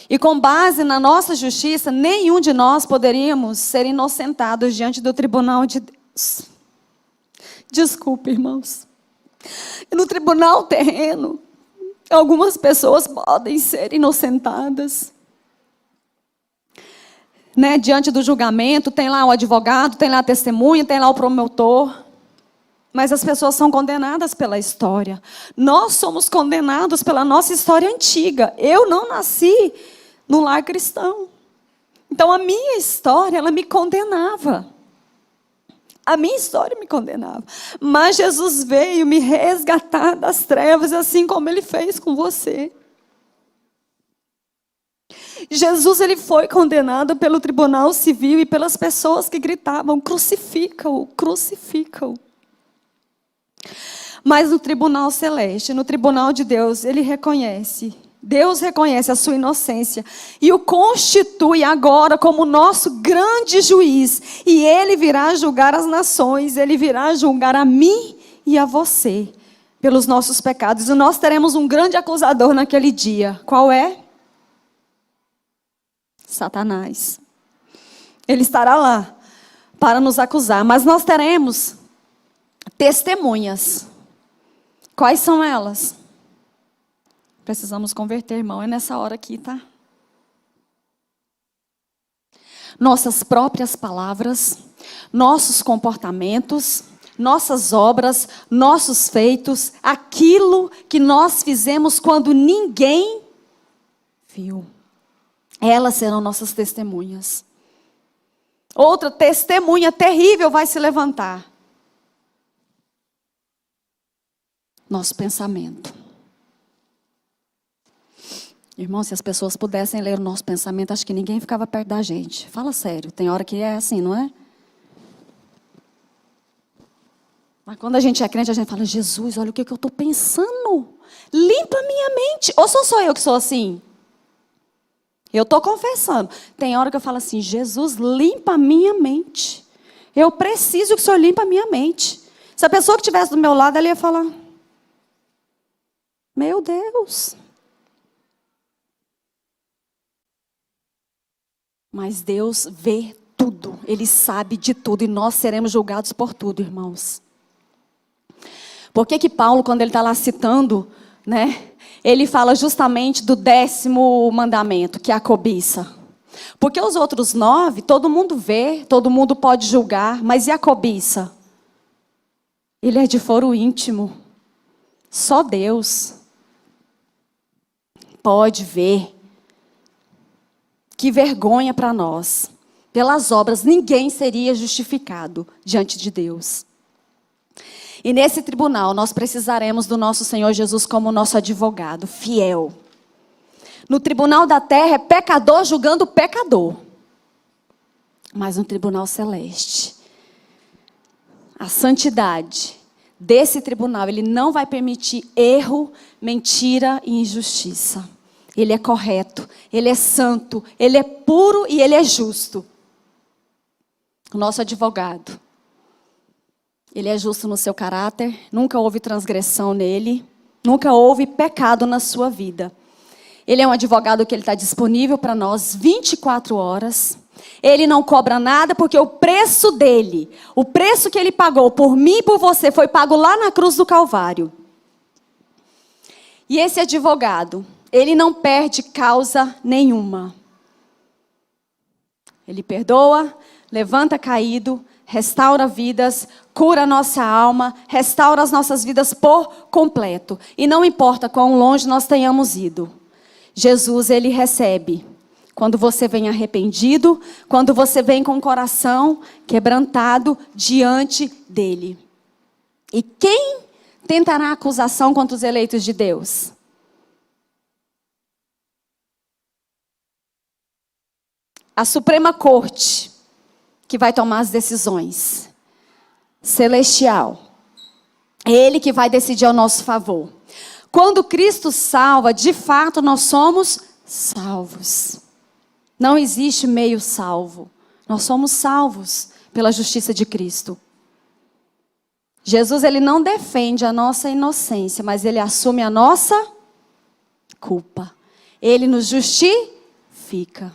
E com base na nossa justiça, nenhum de nós poderíamos ser inocentados diante do tribunal de Deus. Desculpe, irmãos. E no tribunal terreno, algumas pessoas podem ser inocentadas. Diante do julgamento, tem lá o advogado, tem lá a testemunha, tem lá o promotor. Mas as pessoas são condenadas pela história. Nós somos condenados pela nossa história antiga. Eu não nasci num lar cristão. Então a minha história, ela me condenava. A minha história me condenava. Mas Jesus veio me resgatar das trevas, assim como Ele fez com você. Jesus, ele foi condenado pelo tribunal civil e pelas pessoas que gritavam, crucifica-o, crucifica-o. Mas no tribunal celeste, no tribunal de Deus, Deus reconhece a sua inocência e o constitui agora como nosso grande juiz. E ele virá julgar as nações, ele virá julgar a mim e a você pelos nossos pecados. E nós teremos um grande acusador naquele dia. Qual é? Satanás. Ele estará lá para nos acusar, mas nós teremos testemunhas. Quais são elas? Precisamos converter, irmão, é nessa hora aqui, tá? Nossas próprias palavras, nossos comportamentos, nossas obras, nossos feitos, aquilo que nós fizemos quando ninguém viu. Elas serão nossas testemunhas. Outra testemunha terrível vai se levantar. Nosso pensamento. Irmão, se as pessoas pudessem ler o nosso pensamento, acho que ninguém ficava perto da gente. Fala sério, tem hora que é assim, não é? Mas quando a gente é crente, a gente fala, Jesus, olha o que eu estou pensando. Limpa a minha mente. Ou sou eu que sou assim? Eu estou confessando. Tem hora que eu falo assim, Jesus, limpa a minha mente. Eu preciso que o Senhor limpe a minha mente. Se a pessoa que estivesse do meu lado, ela ia falar, meu Deus. Mas Deus vê tudo. Ele sabe de tudo. E nós seremos julgados por tudo, irmãos. Por que Paulo, quando ele está lá citando, ele fala justamente do 10º mandamento, que é a cobiça. Porque os outros 9, todo mundo vê, todo mundo pode julgar, mas e a cobiça? Ele é de foro íntimo. Só Deus pode ver. Que vergonha para nós. pelas obras, ninguém seria justificado diante de Deus. E nesse tribunal, nós precisaremos do nosso Senhor Jesus como nosso advogado, fiel. No tribunal da terra é pecador julgando pecador. Mas no tribunal celeste, a santidade desse tribunal, ele não vai permitir erro, mentira e injustiça. Ele é correto, ele é santo, ele é puro e ele é justo. O nosso advogado, ele é justo no seu caráter, nunca houve transgressão nele, nunca houve pecado na sua vida. Ele é um advogado que ele está disponível para nós 24 horas. Ele não cobra nada porque o preço dele, o preço que ele pagou por mim e por você, foi pago lá na cruz do Calvário. E esse advogado, ele não perde causa nenhuma. Ele perdoa, levanta caído, restaura vidas, cura a nossa alma, restaura as nossas vidas por completo. E não importa quão longe nós tenhamos ido. Jesus, ele recebe. Quando você vem arrependido, quando você vem com o coração quebrantado diante dele. E quem tentará acusação contra os eleitos de Deus? A Suprema Corte, que vai tomar as decisões. Celestial. É ele que vai decidir ao nosso favor. Quando Cristo salva, de fato nós somos salvos. Não existe meio salvo. Nós somos salvos pela justiça de Cristo. Jesus, ele não defende a nossa inocência, mas ele assume a nossa culpa. Ele nos justifica.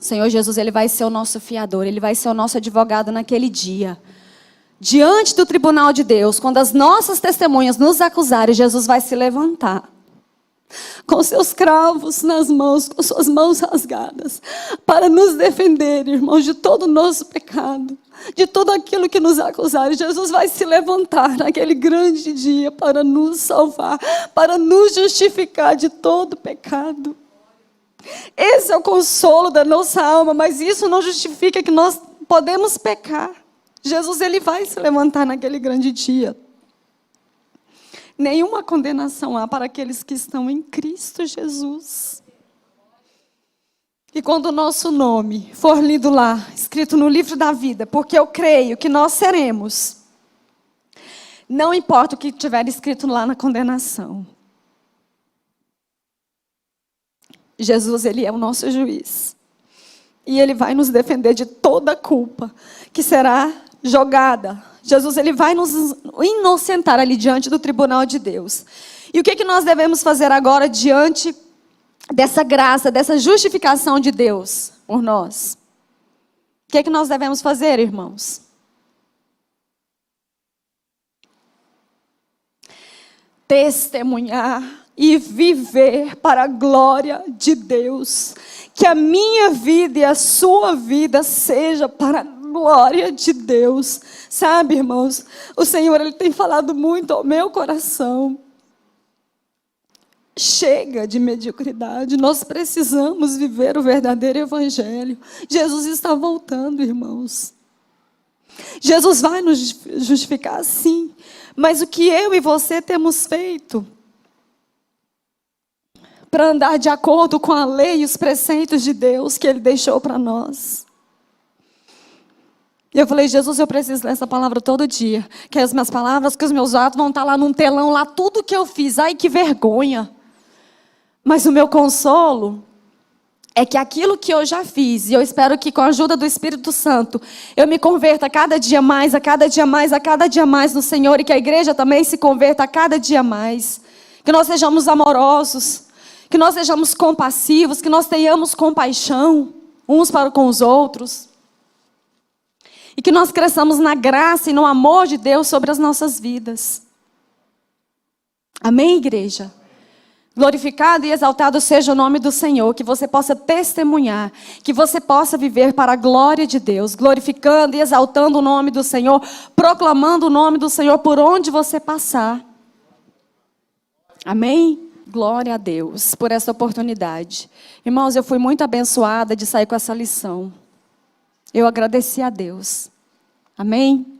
O Senhor Jesus, ele vai ser o nosso fiador, ele vai ser o nosso advogado naquele dia. Diante do tribunal de Deus, quando as nossas testemunhas nos acusarem, Jesus vai se levantar. Com seus cravos nas mãos, com suas mãos rasgadas, para nos defender, irmãos, de todo o nosso pecado, de tudo aquilo que nos acusarem. Jesus vai se levantar naquele grande dia para nos salvar, para nos justificar de todo pecado. Esse é o consolo da nossa alma, mas isso não justifica que nós podemos pecar. Jesus, ele vai se levantar naquele grande dia. Nenhuma condenação há para aqueles que estão em Cristo Jesus. E quando o nosso nome for lido lá, escrito no livro da vida, porque eu creio que nós seremos, não importa o que tiver escrito lá na condenação. Jesus, ele é o nosso juiz. E ele vai nos defender de toda a culpa que será jogada. Jesus, ele vai nos inocentar ali diante do tribunal de Deus. E o que nós devemos fazer agora diante dessa graça, dessa justificação de Deus por nós? O que nós devemos fazer, irmãos? Testemunhar e viver para a glória de Deus. Que a minha vida e a sua vida seja para a glória de Deus. Sabe, irmãos, o Senhor, ele tem falado muito ao meu coração. Chega de mediocridade, nós precisamos viver o verdadeiro evangelho. Jesus está voltando, irmãos. Jesus vai nos justificar, sim. Mas o que eu e você temos feito para andar de acordo com a lei e os preceitos de Deus que ele deixou para nós? E eu falei, Jesus, eu preciso ler essa palavra todo dia. Que as minhas palavras, que os meus atos vão estar lá num telão, lá tudo que eu fiz. Ai, que vergonha. Mas o meu consolo é que aquilo que eu já fiz, e eu espero que com a ajuda do Espírito Santo, eu me converta a cada dia mais, a cada dia mais, a cada dia mais no Senhor, e que a igreja também se converta a cada dia mais. Que nós sejamos amorosos, que nós sejamos compassivos, que nós tenhamos compaixão uns para com os outros. E que nós cresçamos na graça e no amor de Deus sobre as nossas vidas. Amém, igreja? Glorificado e exaltado seja o nome do Senhor, que você possa testemunhar, que você possa viver para a glória de Deus, glorificando e exaltando o nome do Senhor, proclamando o nome do Senhor por onde você passar. Amém? Glória a Deus por essa oportunidade. Irmãos, eu fui muito abençoada de sair com essa lição. Eu agradeci a Deus. Amém?